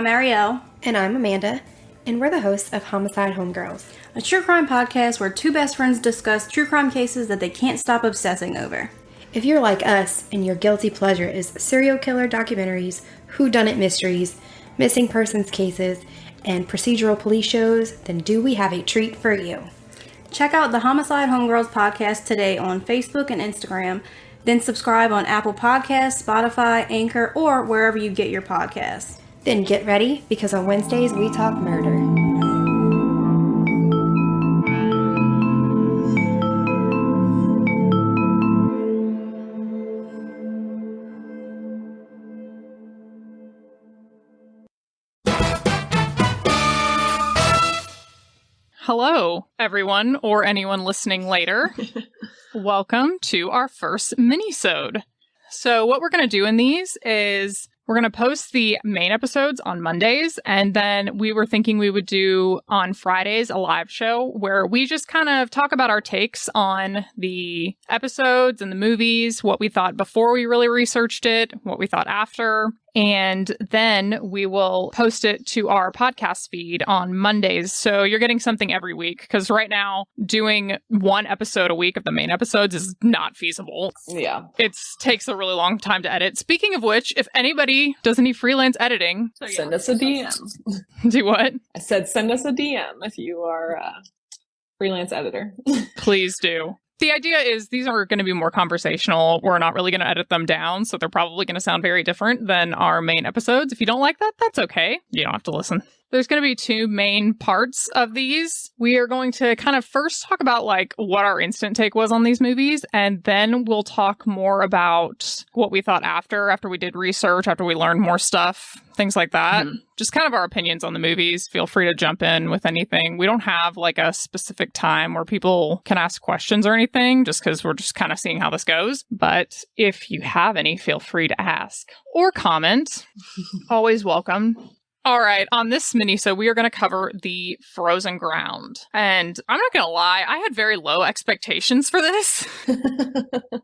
Arielle. And I'm Amanda. And we're the hosts of Homicide Homegirls, a true crime podcast where two best friends discuss true crime cases that they can't stop obsessing over. If you're like us and your guilty pleasure is serial killer documentaries, whodunit mysteries, missing persons cases, and procedural police shows, then do we have a treat for you. Check out the Homicide Homegirls podcast today on Facebook and Instagram. Then subscribe on Apple Podcasts, Spotify, Anchor, or wherever you get your podcasts. Then get ready, because on Wednesdays we talk murder. Hello, everyone, or anyone listening later. Welcome to our first mini-sode. So what we're going to do in these is we're going to post the main episodes on Mondays, and then we were thinking we would do on Fridays a live show where we just kind of talk about our takes on the episodes and the movies, what we thought before we really researched it, what we thought after. And then we will post it to our podcast feed on Mondays. So you're getting something every week, because right now doing one episode a week of the main episodes is not feasible. Yeah. It takes a really long time to edit. Speaking of which, if anybody does any freelance editing, send us a DM. Do what? I said send us a DM if you are a freelance editor. Please do. The idea is these are going to be more conversational. We're not really going to edit them down, so they're probably going to sound very different than our main episodes. If you don't like that, that's okay. You don't have to listen. There's going to be two main parts of these. We are going to kind of first talk about like what our instant take was on these movies, and then we'll talk more about what we thought after we did research, after we learned more stuff, things like that. Mm-hmm. Just kind of our opinions on the movies. Feel free to jump in with anything. We don't have like a specific time where people can ask questions or anything, just because we're just kind of seeing how this goes. But if you have any, feel free to ask or comment. Always welcome. All right, on this mini-so we are going to cover the Frozen Ground. And I'm not going to lie, I had very low expectations for this.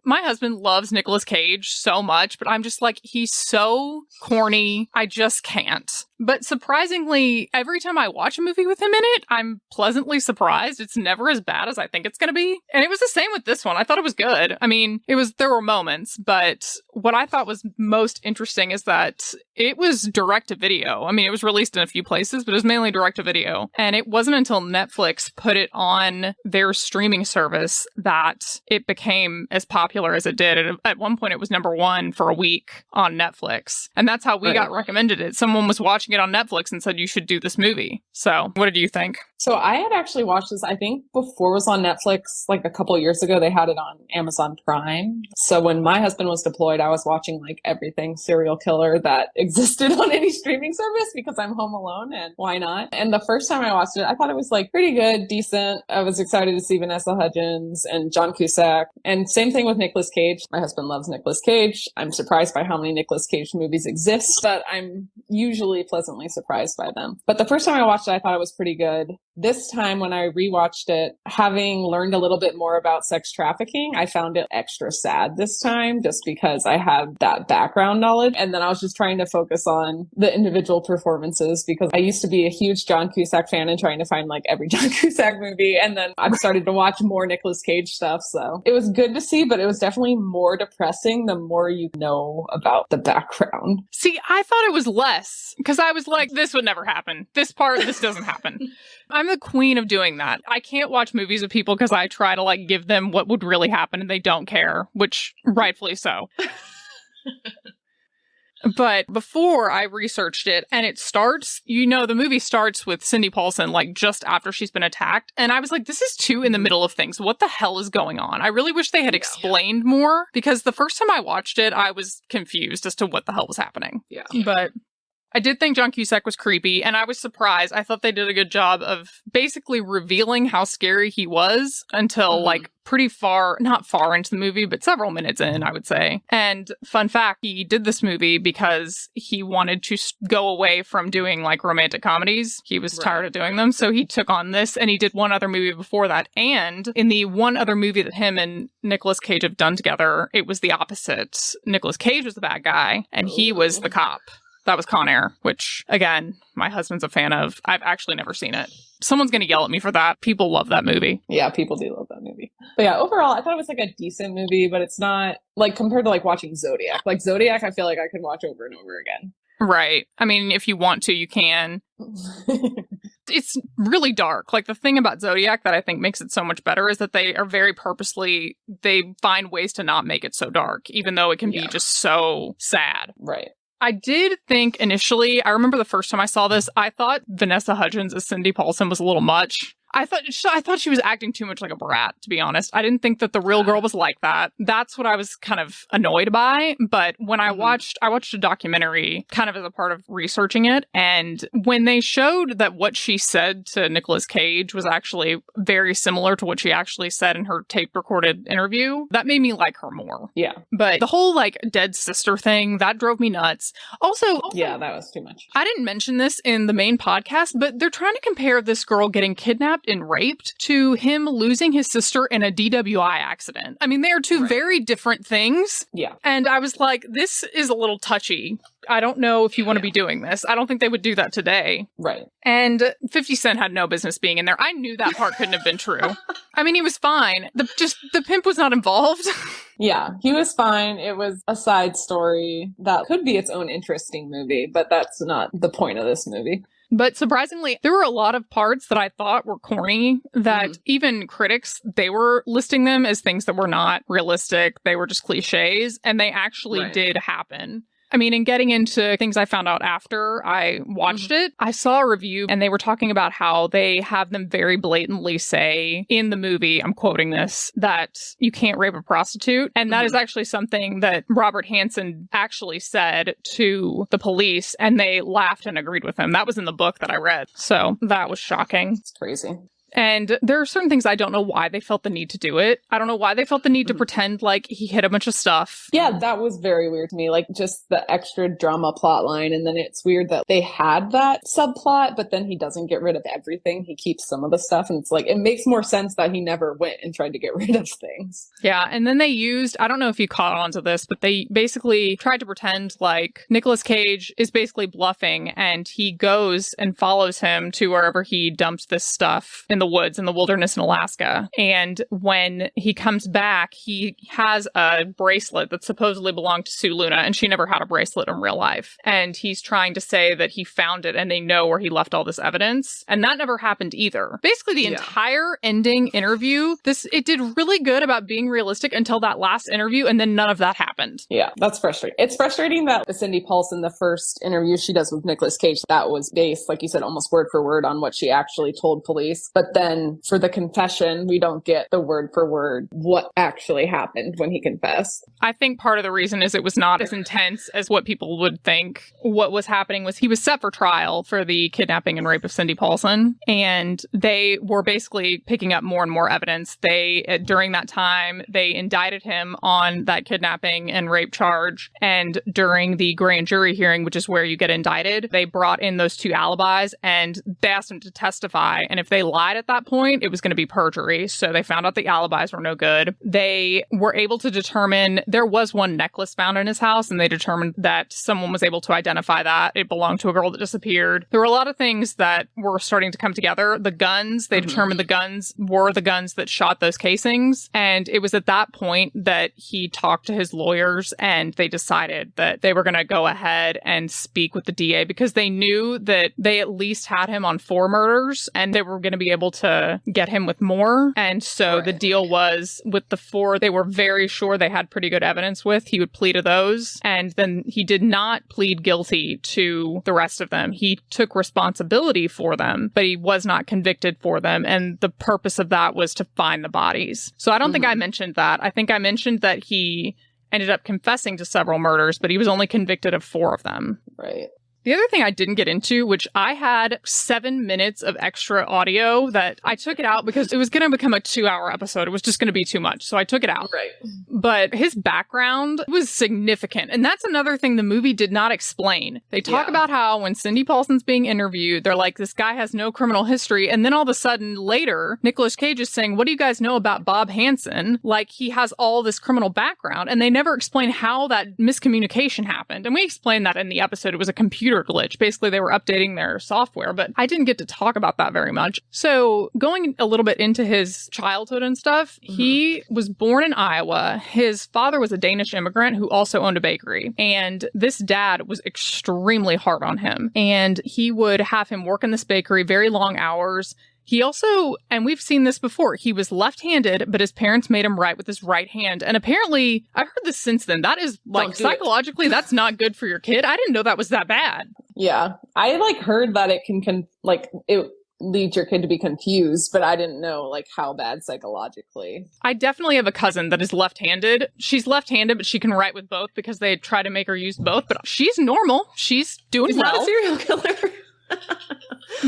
My husband loves Nicolas Cage so much, but I'm just like, he's so corny, I just can't. But surprisingly, every time I watch a movie with him in it, I'm pleasantly surprised. It's never as bad as I think it's going to be. And it was the same with this one. I thought it was good. I mean, there were moments, but what I thought was most interesting is that it was direct to video. I mean, it was released in a few places, but it was mainly direct to video. And it wasn't until Netflix put it on their streaming service that it became as popular as it did. And at one point, it was #1 for a week on Netflix. And that's how we got recommended it. Someone was watching it on Netflix and said, you should do this movie. So what did you think? So I had actually watched this, I think, before it was on Netflix, like a couple of years ago. They had it on Amazon Prime. So when my husband was deployed, I was watching like everything serial killer that existed on any streaming service because I'm home alone and why not? And the first time I watched it, I thought it was like pretty good, decent. I was excited to see Vanessa Hudgens and John Cusack. And same thing with Nicolas Cage. My husband loves Nicolas Cage. I'm surprised by how many Nicolas Cage movies exist, but I'm usually pleasantly surprised by them. But the first time I watched it, I thought it was pretty good. This time when I rewatched it, having learned a little bit more about sex trafficking, I found it extra sad this time just because I had that background knowledge. And then I was just trying to focus on the individual performances because I used to be a huge John Cusack fan and trying to find like every John Cusack movie. And then I've started to watch more Nicolas Cage stuff. So it was good to see, but it was definitely more depressing the more you know about the background. See, I thought it was less because I was like, this would never happen. This doesn't happen. I'm the queen of doing that. I can't watch movies with people because I try to like give them what would really happen and they don't care, which rightfully so. But before I researched it, and it starts, the movie starts with Cindy Paulson, like, just after she's been attacked. And I was like, this is too in the middle of things. What the hell is going on? I really wish they had explained more, because the first time I watched it, I was confused as to what the hell was happening. Yeah. But I did think John Cusack was creepy, and I was surprised. I thought they did a good job of basically revealing how scary he was until, like, pretty far, not far into the movie, but several minutes in, I would say. And fun fact, he did this movie because he wanted to go away from doing, like, romantic comedies. He was tired of doing them, so he took on this, and he did one other movie before that. And in the one other movie that him and Nicolas Cage have done together, it was the opposite. Nicolas Cage was the bad guy, and he was the cop. That was Con Air, which, again, my husband's a fan of. I've actually never seen it. Someone's going to yell at me for that. People love that movie. Yeah, people do love that movie. But yeah, overall, I thought it was like a decent movie, but it's not like compared to like watching Zodiac. Like Zodiac, I feel like I could watch over and over again. Right. I mean, if you want to, you can. It's really dark. Like, the thing about Zodiac that I think makes it so much better is that they are very purposely, they find ways to not make it so dark, even though it can be just so sad. Right. I did think initially, I remember the first time I saw this, I thought Vanessa Hudgens as Cindy Paulson was a little much. I thought she was acting too much like a brat, to be honest. I didn't think that the real girl was like that. That's what I was kind of annoyed by. But when I watched a documentary kind of as a part of researching it. And when they showed that what she said to Nicolas Cage was actually very similar to what she actually said in her tape recorded interview, that made me like her more. Yeah. But the whole like dead sister thing, that drove me nuts. Also, yeah, that was too much. I didn't mention this in the main podcast, but they're trying to compare this girl getting kidnapped and raped to him losing his sister in a DWI accident. I mean, they are two very different things. Yeah. And I was like, this is a little touchy. I don't know if you want to be doing this. I don't think they would do that today. Right. And 50 Cent had no business being in there. I knew that part couldn't have been true. I mean, he was fine. The pimp was not involved. Yeah, he was fine. It was a side story that could be its own interesting movie, but that's not the point of this movie. But surprisingly, there were a lot of parts that I thought were corny that even critics, they were listing them as things that were not realistic. They were just cliches, and they actually did happen. I mean, in getting into things I found out after I watched it, I saw a review and they were talking about how they have them very blatantly say in the movie, I'm quoting this, that you can't rape a prostitute. And that is actually something that Robert Hansen actually said to the police, and they laughed and agreed with him. That was in the book that I read. So that was shocking. It's crazy. And there are certain things I don't know why they felt the need to do it. I don't know why they felt the need to pretend like he hid a bunch of stuff. Yeah, that was very weird to me. Like, just the extra drama plot line. And then it's weird that they had that subplot, but then he doesn't get rid of everything. He keeps some of the stuff. And it's like, it makes more sense that he never went and tried to get rid of things. Yeah. And then they used, I don't know if you caught on to this, but they basically tried to pretend like Nicolas Cage is basically bluffing, and he goes and follows him to wherever he dumped this stuff in the woods, in the wilderness in Alaska. And when he comes back, he has a bracelet that supposedly belonged to Sue Luna, and she never had a bracelet in real life. And he's trying to say that he found it and they know where he left all this evidence. And that never happened either. Basically, the entire ending interview, it did really good about being realistic until that last interview, and then none of that happened. Yeah, that's frustrating. It's frustrating that Cindy Paulson, the first interview she does with Nicolas Cage, that was based, like you said, almost word for word on what she actually told police. But then for the confession, we don't get the word for word what actually happened when he confessed. I think part of the reason is it was not as intense as what people would think. What was happening was he was set for trial for the kidnapping and rape of Cindy Paulson, and they were basically picking up more and more evidence. During that time, they indicted him on that kidnapping and rape charge, and during the grand jury hearing, which is where you get indicted, they brought in those two alibis, and they asked him to testify, and if they lied at that point, it was going to be perjury. So they found out the alibis were no good. They were able to determine there was one necklace found in his house, and they determined that someone was able to identify that it belonged to a girl that disappeared. There were a lot of things that were starting to come together. The guns, they determined the guns were the guns that shot those casings. And it was at that point that he talked to his lawyers, and they decided that they were going to go ahead and speak with the DA because they knew that they at least had him on 4 murders, and they were going to be able to get him with more. And so the deal was with the 4 they were very sure they had pretty good evidence with, he would plead to those. And then he did not plead guilty to the rest of them. He took responsibility for them, but he was not convicted for them. And the purpose of that was to find the bodies. So I don't think I mentioned that. I think I mentioned that he ended up confessing to several murders, but he was only convicted of 4 of them. Right. The other thing I didn't get into, which I had 7 minutes of extra audio that I took it out because it was going to become a 2-hour episode. It was just going to be too much. So I took it out. Right. But his background was significant. And that's another thing the movie did not explain. They talk about how when Cindy Paulson's being interviewed, they're like, this guy has no criminal history. And then all of a sudden later, Nicolas Cage is saying, what do you guys know about Bob Hansen? Like, he has all this criminal background. And they never explain how that miscommunication happened. And we explained that in the episode. It was a computer glitch. Basically, they were updating their software, but I didn't get to talk about that very much. So going a little bit into his childhood and stuff, he was born in Iowa. His father was a Danish immigrant who also owned a bakery. And this dad was extremely hard on him. And he would have him work in this bakery very long hours. He also, and we've seen this before, he was left-handed, but his parents made him write with his right hand. And apparently, I've heard this since then. That is, like, psychologically, that's not good for your kid. I didn't know that was that bad. Yeah. I, like, heard that it can it leads your kid to be confused, but I didn't know, like, how bad psychologically. I definitely have a cousin that is left-handed. She's left-handed, but she can write with both because they try to make her use both. But she's normal. She's doing well. Not a serial killer.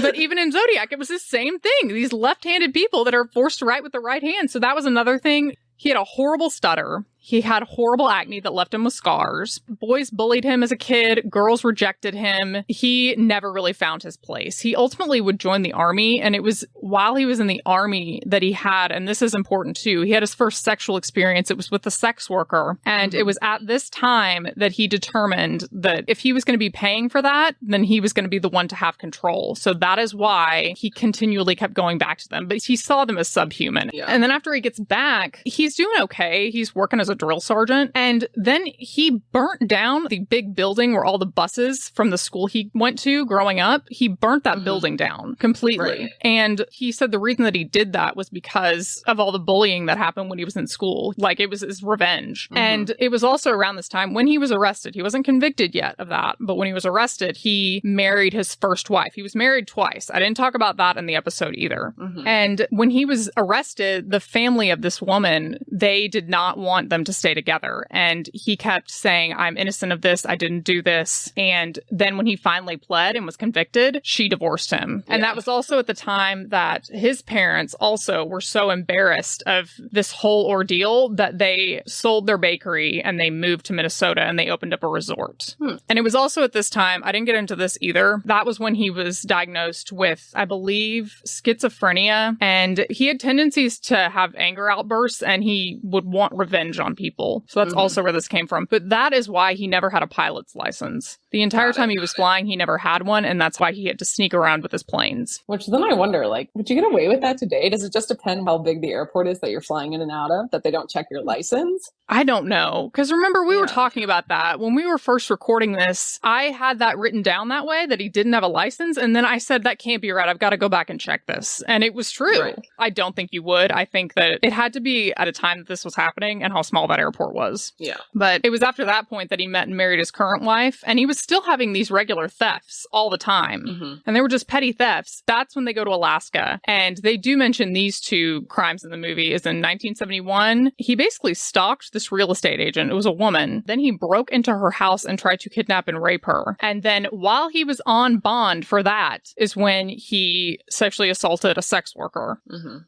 But even in Zodiac, it was the same thing. These left-handed people that are forced to write with the right hand. So that was another thing. He had a horrible stutter. He had horrible acne that left him with scars. Boys bullied him as a kid. Girls rejected him. He never really found his place. He ultimately would join the army, and it was while he was in the army that he had, and this is important too, he had his first sexual experience. It was with a sex worker, and it was at this time that he determined that if he was going to be paying for that, then he was going to be the one to have control. So that is why he continually kept going back to them, but he saw them as subhuman. Yeah. And then after he gets back, he's doing okay. He's working as a drill sergeant. And then he burnt down the big building where all the buses from the school he went to growing up, he burnt that building down completely. Right. And he said the reason that he did that was because of all the bullying that happened when he was in school. Like, it was his revenge. And it was also around this time when he was arrested. He wasn't convicted yet of that, but when he was arrested, he married his first wife. He was married twice. I didn't talk about that in the episode either. And when he was arrested, the family of this woman, they did not want them to stay together. And he kept saying, I'm innocent of this. I didn't do this. And then when he finally pled and was convicted, she divorced him. And that was also at the time that his parents also were so embarrassed of this whole ordeal that they sold their bakery and they moved to Minnesota and they opened up a resort. And it was also at this time, I didn't get into this either. That was when he was diagnosed with, I believe, schizophrenia. And he had tendencies to have anger outbursts and he would want revenge on people. So that's also where this came from. But that is why he never had a pilot's license. The entire time he was flying, he never had one. And that's why he had to sneak around with his planes. Which then I wonder, like, would you get away with that today? Does it just depend how big the airport is that you're flying in and out of, that they don't check your license? I don't know. Because remember, we were talking about that. When we were first recording this, I had that written down that way, that he didn't have a license. And then I said, that can't be right. I've got to go back and check this. And it was true. Right. I don't think you would. I think that it had to be at a time that this was happening and how small that airport was. Yeah. But it was after that point that he met and married his current wife. And he was still having these regular thefts all the time. And they were just petty thefts. That's when they go to Alaska. And they do mention these two crimes in the movie. Is in 1971, he basically stalked this real estate agent. It was a woman. Then he broke into her house and tried to kidnap and rape her. And then while he was on bond for that is when he sexually assaulted a sex worker.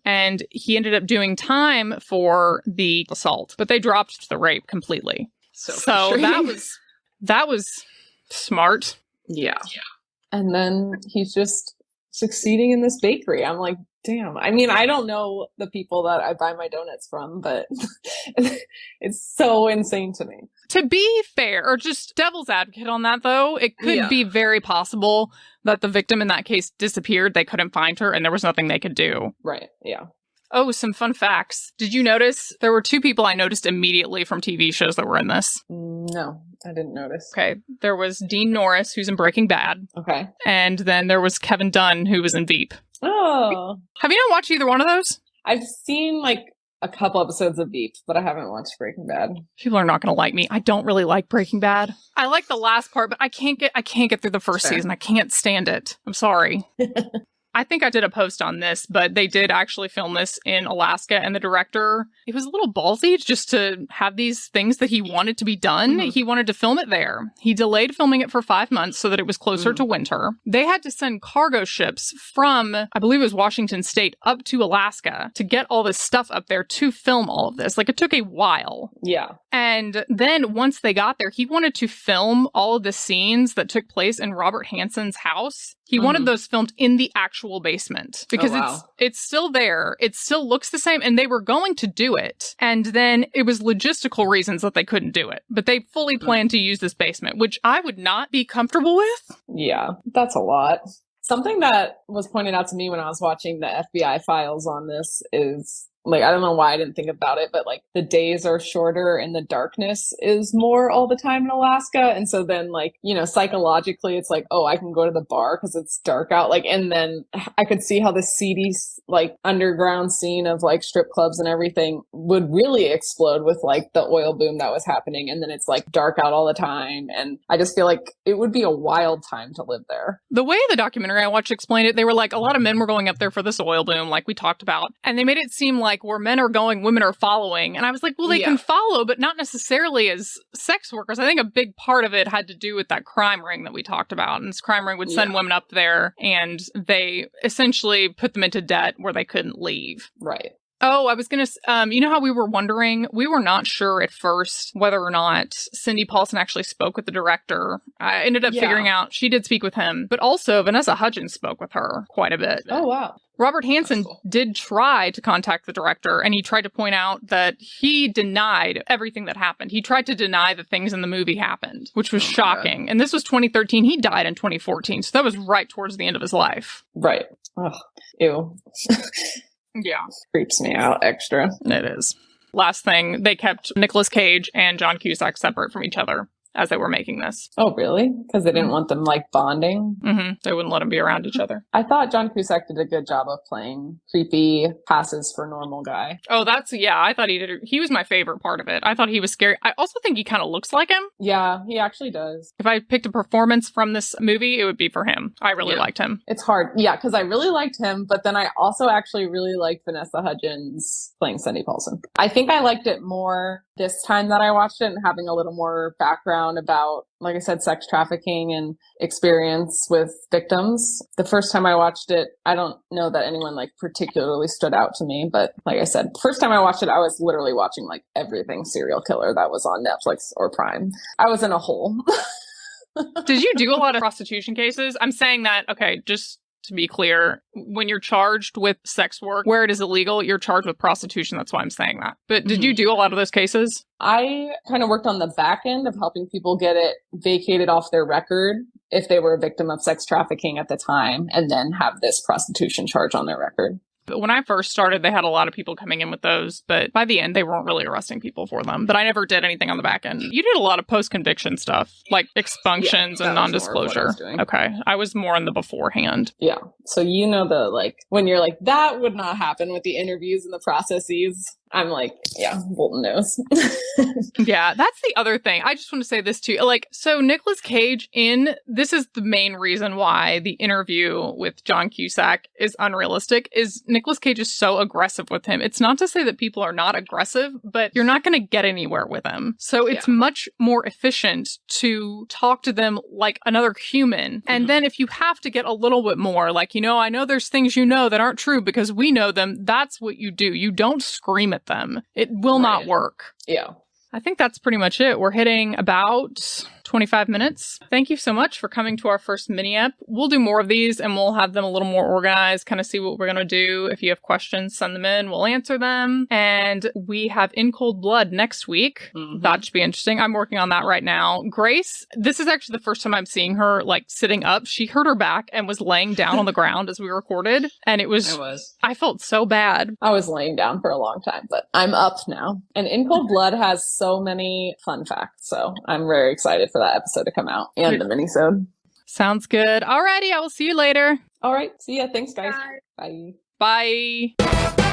And he ended up doing time for the assault, but they dropped the rape completely. So that was smart. Yeah. And then he's just succeeding in this bakery. I'm like, damn. I mean, I don't know the people that I buy my donuts from, but it's so insane to me. To be fair, or just devil's advocate on that, though, it could be very possible that the victim in that case disappeared. They couldn't find her and there was nothing they could do. Right. Yeah. Oh, some fun facts. Did you notice? There were two people I noticed immediately from TV shows that were in this. No, I didn't notice. Okay. There was Dean Norris, who's in Breaking Bad. Okay. And then there was Kevin Dunn, who was in Veep. Oh. Have you not watched either one of those? I've seen like a couple episodes of Veep, but I haven't watched Breaking Bad. People are not going to like me. I don't really like Breaking Bad. I like the last part, but I can't get through the first season. I can't stand it. I'm sorry. I think I did a post on this, but they did actually film this in Alaska, and the director, it was a little ballsy just to have these things that he wanted to be done. He wanted to film it there. He delayed filming it for 5 months so that it was closer to winter. They had to send cargo ships from, I believe it was Washington State, up to Alaska to get all this stuff up there to film all of this. Like, it took a while. Yeah. And then once they got there, he wanted to film all of the scenes that took place in Robert Hansen's house. He wanted those filmed in the actual basement because it's still there. It still looks the same, and they were going to do it. And then it was logistical reasons that they couldn't do it. But they fully planned to use this basement, which I would not be comfortable with. Yeah, that's a lot. Something that was pointed out to me when I was watching the FBI files on this is, like, I don't know why I didn't think about it, but like the days are shorter and the darkness is more all the time in Alaska. And so then, like, you know, psychologically it's like, oh, I can go to the bar because it's dark out. Like, and then I could see how the seedy, like, underground scene of like strip clubs and everything would really explode with like the oil boom that was happening. And then it's like dark out all the time. And I just feel like it would be a wild time to live there. The way the documentary I watched explained it, they were like, a lot of men were going up there for this oil boom, like we talked about. And they made it seem like where men are going, women are following. And I was like, well, they can follow, but not necessarily as sex workers. I think a big part of it had to do with that crime ring that we talked about. And this crime ring would send women up there, and they essentially put them into debt where they couldn't leave. Right. Oh, I was going to, you know how we were wondering? We were not sure at first whether or not Cindy Paulson actually spoke with the director. I ended up figuring out she did speak with him, but also Vanessa Hudgens spoke with her quite a bit. Oh, wow. Robert Hansen did try to contact the director, and he tried to point out that he denied everything that happened. He tried to deny the things in the movie happened, which was shocking. God. And this was 2013. He died in 2014, so that was right towards the end of his life. Right. Ugh. Ew. Yeah. Creeps me out extra. It is. Last thing, they kept Nicolas Cage and John Cusack separate from each other as they were making this. Oh, really? Because they didn't want them, like, bonding? They wouldn't let them be around each other. I thought John Cusack did a good job of playing creepy passes for normal guy. Oh, I thought he did. He was my favorite part of it. I thought he was scary. I also think he kind of looks like him. Yeah, he actually does. If I picked a performance from this movie, it would be for him. I really liked him. It's hard. Yeah, because I really liked him, but then I also actually really liked Vanessa Hudgens playing Cindy Paulson. I think I liked it more this time that I watched it and having a little more background about, like I said, sex trafficking and experience with victims. The first time I watched it, I don't know that anyone like particularly stood out to me, but like I said, first time I watched it, I was literally watching like everything serial killer that was on Netflix or Prime. I was in a hole. Did you do a lot of prostitution cases? I'm saying that, okay, just to be clear, when you're charged with sex work, where it is illegal, you're charged with prostitution. That's why I'm saying that. But did you do a lot of those cases? I kind of worked on the back end of helping people get it vacated off their record if they were a victim of sex trafficking at the time, and then have this prostitution charge on their record. But when I first started, they had a lot of people coming in with those, but by the end, they weren't really arresting people for them. But I never did anything on the back end. You did a lot of post-conviction stuff, like expunctions and non-disclosure. Okay. I was more on the beforehand. Yeah. So you know the, like, when you're like, that would not happen with the interviews and the processes. I'm like, yeah, Bolton knows. Yeah, that's the other thing. I just want to say this too. Like, so Nicolas Cage this is the main reason why the interview with John Cusack is unrealistic, is Nicolas Cage is so aggressive with him. It's not to say that people are not aggressive, but you're not going to get anywhere with him. So it's much more efficient to talk to them like another human. And then if you have to get a little bit more, like, you know, I know there's things you know that aren't true because we know them. That's what you do. You don't scream at them. It will not work. Yeah. I think that's pretty much it. We're hitting about 25 minutes. Thank you so much for coming to our first mini-ep. We'll do more of these and we'll have them a little more organized, kind of see what we're going to do. If you have questions, send them in. We'll answer them. And we have In Cold Blood next week. That should be interesting. I'm working on that right now. Grace, this is actually the first time I'm seeing her like sitting up. She hurt her back and was laying down on the ground as we recorded. And I felt so bad. I was laying down for a long time, but I'm up now. And In Cold Blood has so many fun facts. So I'm very excited for that episode to come out and the minisode. Sounds good. Alrighty, I will see you later. All right. See ya. Thanks, guys. Bye. Bye.